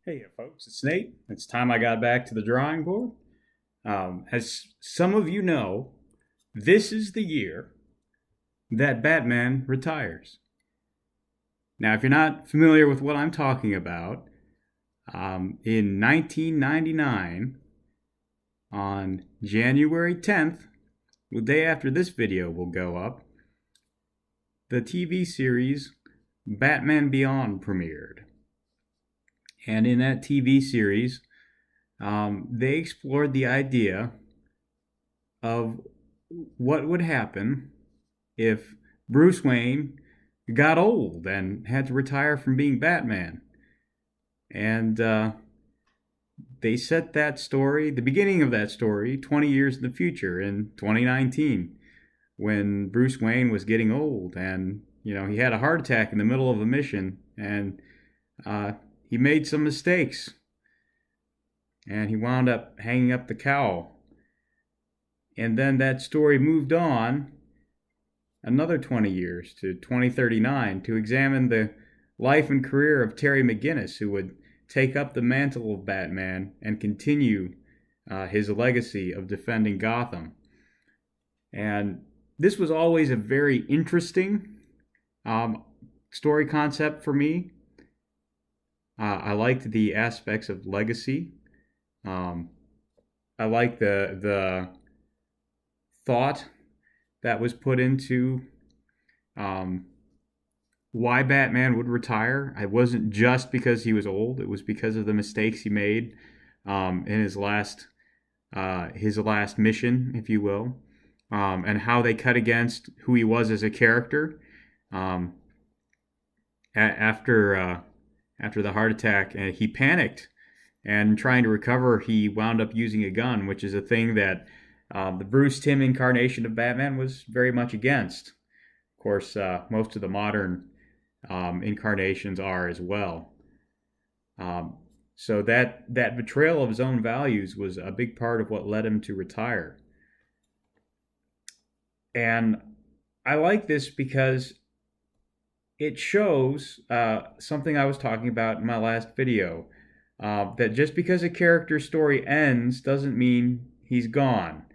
Hey, folks, it's Nate. It's time I got back to the drawing board. As some of you know, this is the year that Batman retires. Now, if you're not familiar with what I'm talking about, in 1999, on January 10th, the day after this video will go up, the TV series Batman Beyond premiered. And in that TV series, they explored the idea of what would happen if Bruce Wayne got old and had to retire from being Batman. And they set that story, the beginning of that story, 20 years in the future in 2019, when Bruce Wayne was getting old and, he had a heart attack in the middle of a mission and he made some mistakes and he wound up hanging up the cowl. And then that story moved on another 20 years to 2039 to examine the life and career of Terry McGinnis, who would take up the mantle of Batman and continue his legacy of defending Gotham. And this was always a very interesting story concept for me. I liked the aspects of legacy. I liked the thought that was put into why Batman would retire. It wasn't just because he was old; it was because of the mistakes he made in his last mission, if you will, and how they cut against who he was as a character. After the heart attack, he panicked, and trying to recover, he wound up using a gun, which is a thing that the Bruce Timm incarnation of Batman was very much against. Of course, most of the modern incarnations are as well. So that betrayal of his own values was a big part of what led him to retire. And I like this because it shows something I was talking about in my last video, that just because a character's story ends doesn't mean he's gone.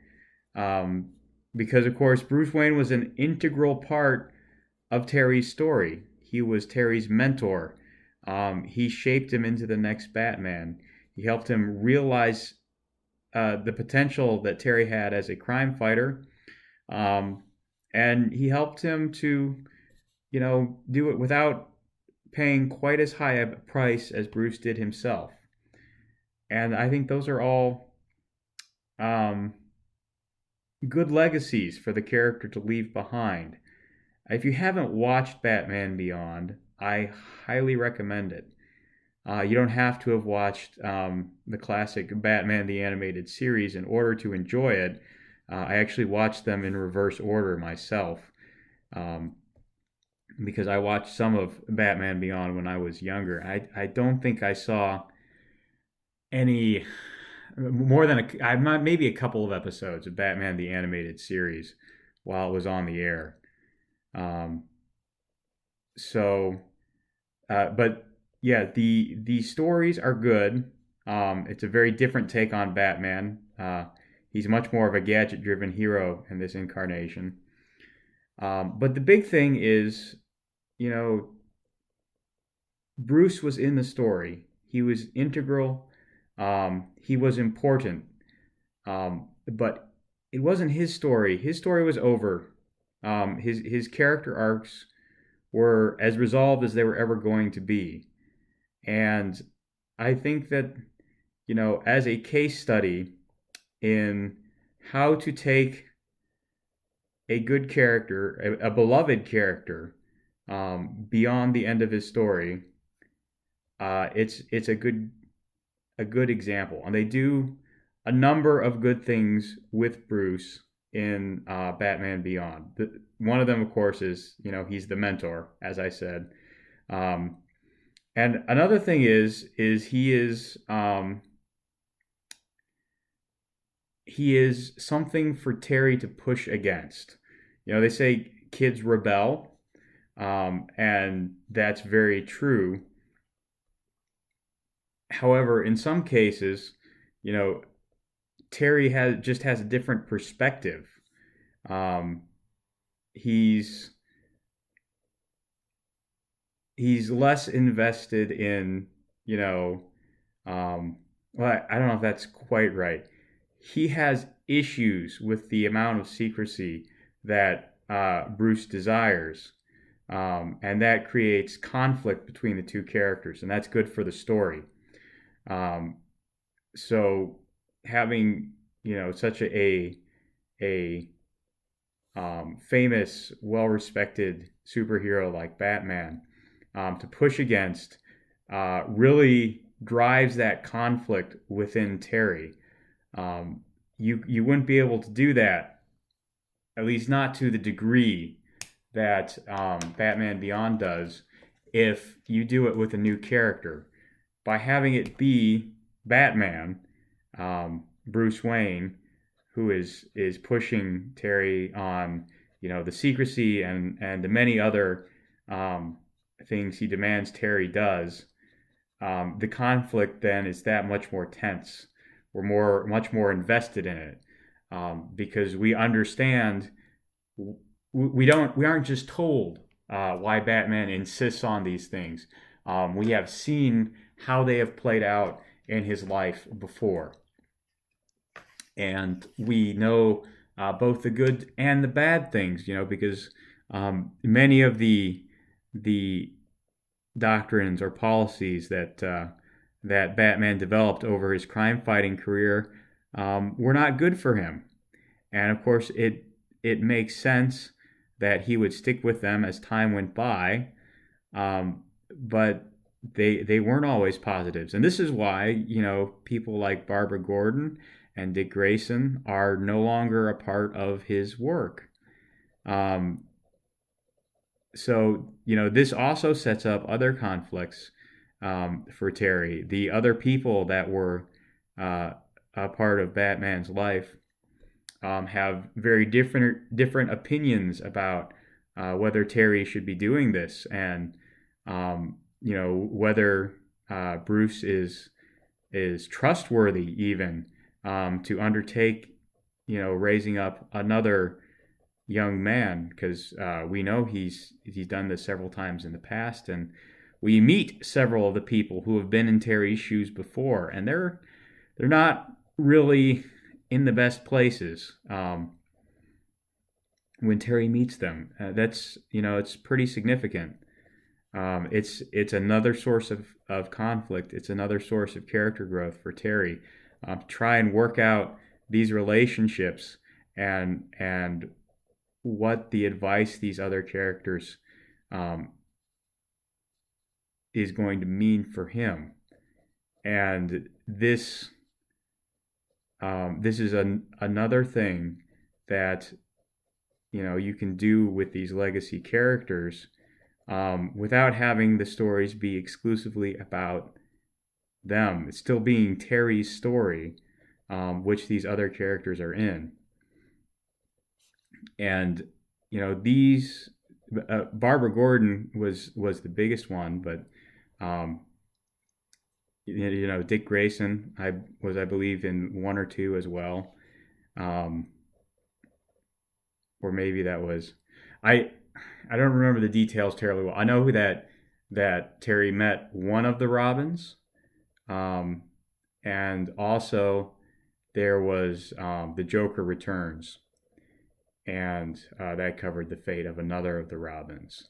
Because, of course, Bruce Wayne was an integral part of Terry's story. He was Terry's mentor. He shaped him into the next Batman. He helped him realize the potential that Terry had as a crime fighter. And he helped him to, do it without paying quite as high a price as Bruce did himself. And I think those are all good legacies for the character to leave behind. If you haven't watched Batman Beyond, I highly recommend it. You don't have to have watched the classic Batman the Animated Series in order to enjoy it. I actually watched them in reverse order myself, because I watched some of Batman Beyond when I was younger. I don't think I saw any more than maybe a couple of episodes of Batman the Animated Series while it was on the air. Um, so, but yeah, the stories are good. It's a very different take on Batman. He's much more of a gadget-driven hero in this incarnation. But the big thing is, Bruce was in the story. He was integral. He was important. But it wasn't his story. His story was over. His character arcs were as resolved as they were ever going to be. And I think that, as a case study in how to take a good character, a beloved character, beyond the end of his story, it's a good example. And they do a number of good things with Bruce in Batman Beyond. One of them, of course, is he's the mentor, as I said. And another thing is he is something for Terry to push against. They say kids rebel, and that's very true. However, in some cases, you know, Terry has a different perspective. Um, he's he's less invested in, you know, well, I don't know if that's quite right. He has issues with the amount of secrecy that Bruce desires, and that creates conflict between the two characters, and that's good for the story. Um, so having, such a famous, well-respected superhero like Batman to push against really drives that conflict within Terry. Um, you wouldn't be able to do that, at least not to the degree that Batman Beyond does, if you do it with a new character. By having it be Batman, Bruce Wayne, who is pushing Terry on, the secrecy and the many other um, things he demands Terry does. The conflict then is that much more tense. We're much more invested in it because we understand. We aren't just told why Batman insists on these things. We have seen how they have played out in his life before, and we know both the good and the bad things. Because many of the doctrines or policies that Batman developed over his crime fighting career were not good for him, and of course it makes sense that he would stick with them as time went by, but they weren't always positives, and this is why people like Barbara Gordon and Dick Grayson are no longer a part of his work. Um, so this also sets up other conflicts for Terry. The other people that were a part of Batman's life have very different opinions about whether Terry should be doing this, and whether Bruce is trustworthy even to undertake raising up another young man, because we know he's done this several times in the past, and we meet several of the people who have been in Terry's shoes before, and they're not really in the best places when Terry meets them. That's it's pretty significant. It's another source of conflict. It's another source of character growth for Terry to try and work out these relationships and what the advice these other characters is going to mean for him. And this is another thing that you can do with these legacy characters without having the stories be exclusively about them. It's still being Terry's story, which these other characters are in. And these Barbara Gordon was the biggest one, but Dick Grayson I believe in one or two as well, or maybe that was I don't remember the details terribly well. I know that Terry met one of the Robins, and also there was the Joker Returns, and that covered the fate of another of the Robins,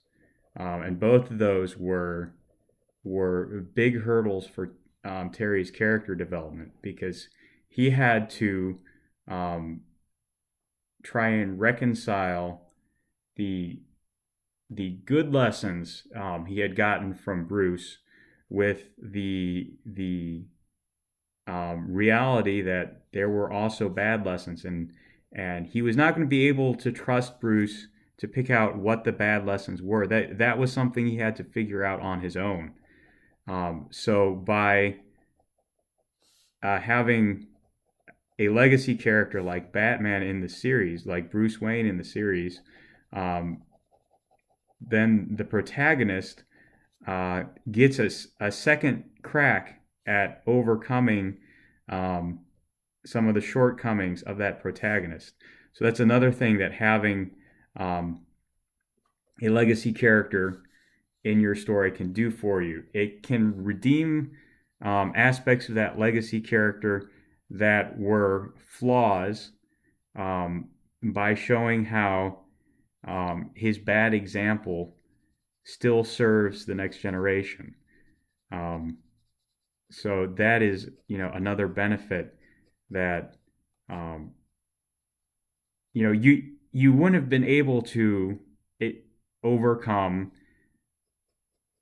and both of those were big hurdles for Terry's character development, because he had to try and reconcile the good lessons he had gotten from Bruce with the reality that there were also bad lessons, and he was not going to be able to trust Bruce to pick out what the bad lessons were. That was something he had to figure out on his own. So by having a legacy character like Batman in the series, like Bruce Wayne in the series, then the protagonist gets a second crack at overcoming some of the shortcomings of that protagonist. So that's another thing that having a legacy character in your story can do for you. It can redeem aspects of that legacy character that were flaws by showing how his bad example still serves the next generation. So that is, another benefit that, you wouldn't have been able to overcome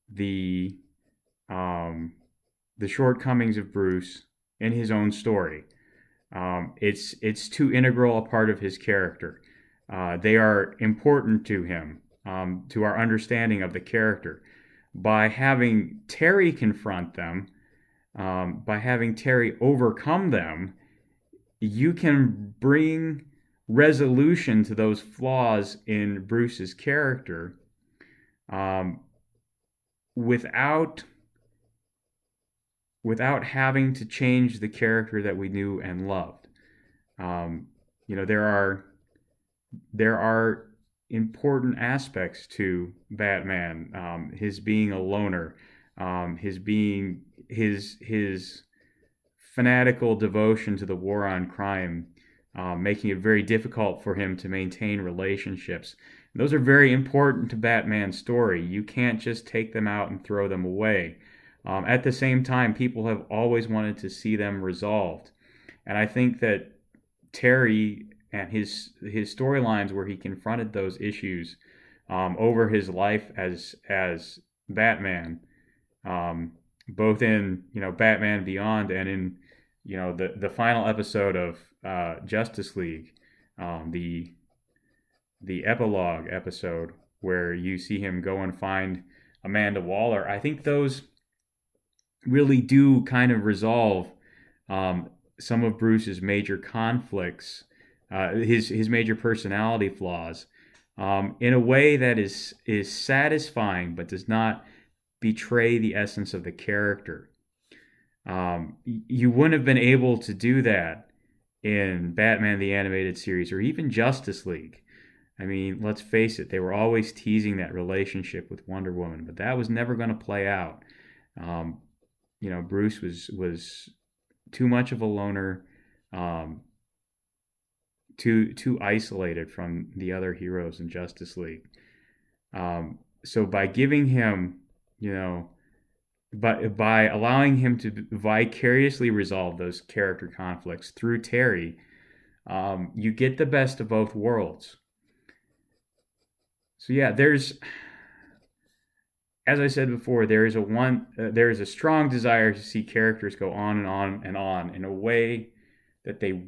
the shortcomings of Bruce in his own story. It's too integral a part of his character. They are important to him, to our understanding of the character. By having Terry confront them, by having Terry overcome them, you can bring resolution to those flaws in Bruce's character without having to change the character that we knew and loved. There are important aspects to Batman. His being a loner, his fanatical devotion to the war on crime, making it very difficult for him to maintain relationships. And those are very important to Batman's story. You can't just take them out and throw them away. At the same time, people have always wanted to see them resolved. And I think that Terry and his storylines where he confronted those issues over his life as Batman, both in Batman Beyond and in the final episode of Justice League, the epilogue episode where you see him go and find Amanda Waller. I think those really do kind of resolve some of Bruce's major conflicts, his major personality flaws, in a way that is satisfying but does not betray the essence of the character. You wouldn't have been able to do that in Batman the Animated Series or even Justice League. I mean, let's face it, they were always teasing that relationship with Wonder Woman, but that was never going to play out. Bruce was too much of a loner, too isolated from the other heroes in Justice League. So by giving him, by allowing him to vicariously resolve those character conflicts through Terry, you get the best of both worlds. So yeah, as I said before, there is a strong desire to see characters go on and on and on in a way that they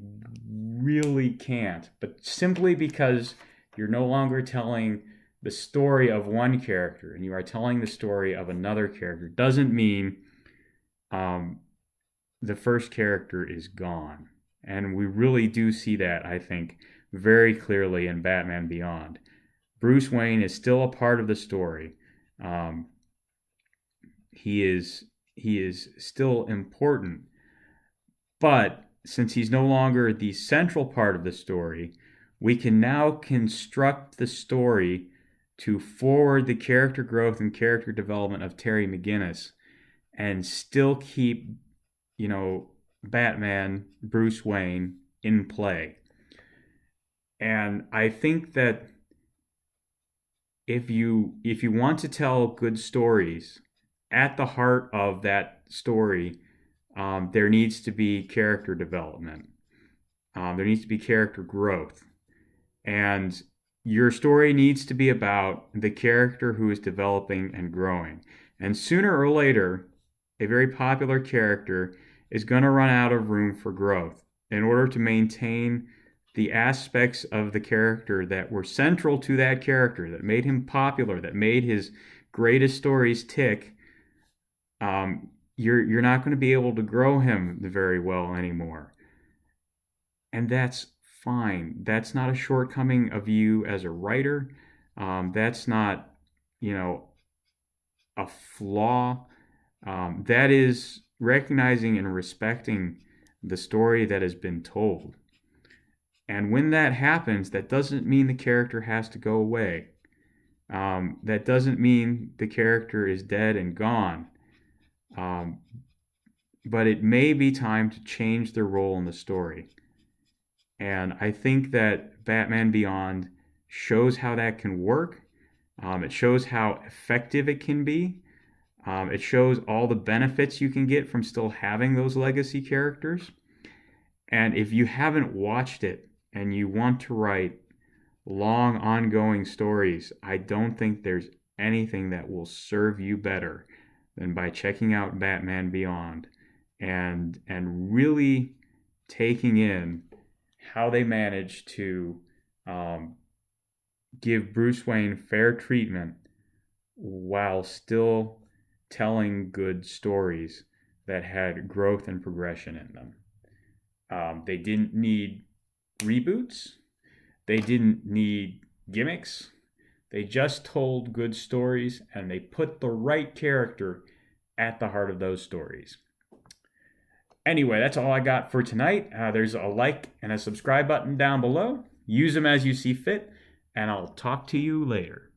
really can't, but simply because you're no longer telling the story of one character and you are telling the story of another character doesn't mean the first character is gone. And we really do see that, I think, very clearly in Batman Beyond. Bruce Wayne is still a part of the story. He is still important, but since he's no longer the central part of the story, we can now construct the story to forward the character growth and character development of Terry McGinnis and still keep, Batman, Bruce Wayne in play. And I think that if you want to tell good stories, at the heart of that story, there needs to be character development. There needs to be character growth. And your story needs to be about the character who is developing and growing. And sooner or later, a very popular character is going to run out of room for growth. In order to maintain the aspects of the character that were central to that character, that made him popular, that made his greatest stories tick, you're not going to be able to grow him very well anymore. And that's fine. That's not a shortcoming of you as a writer. That's not, a flaw. That is recognizing and respecting the story that has been told. And when that happens, that doesn't mean the character has to go away. That doesn't mean the character is dead and gone. But it may be time to change their role in the story. And I think that Batman Beyond shows how that can work. It shows how effective it can be. It shows all the benefits you can get from still having those legacy characters. And if you haven't watched it and you want to write long, ongoing stories, I don't think there's anything that will serve you better than by checking out Batman Beyond and really taking in how they managed to give Bruce Wayne fair treatment while still telling good stories that had growth and progression in them. They didn't need reboots. They didn't need gimmicks. They just told good stories, and they put the right character at the heart of those stories. Anyway, that's all I got for tonight. There's a like and a subscribe button down below. Use them as you see fit, and I'll talk to you later.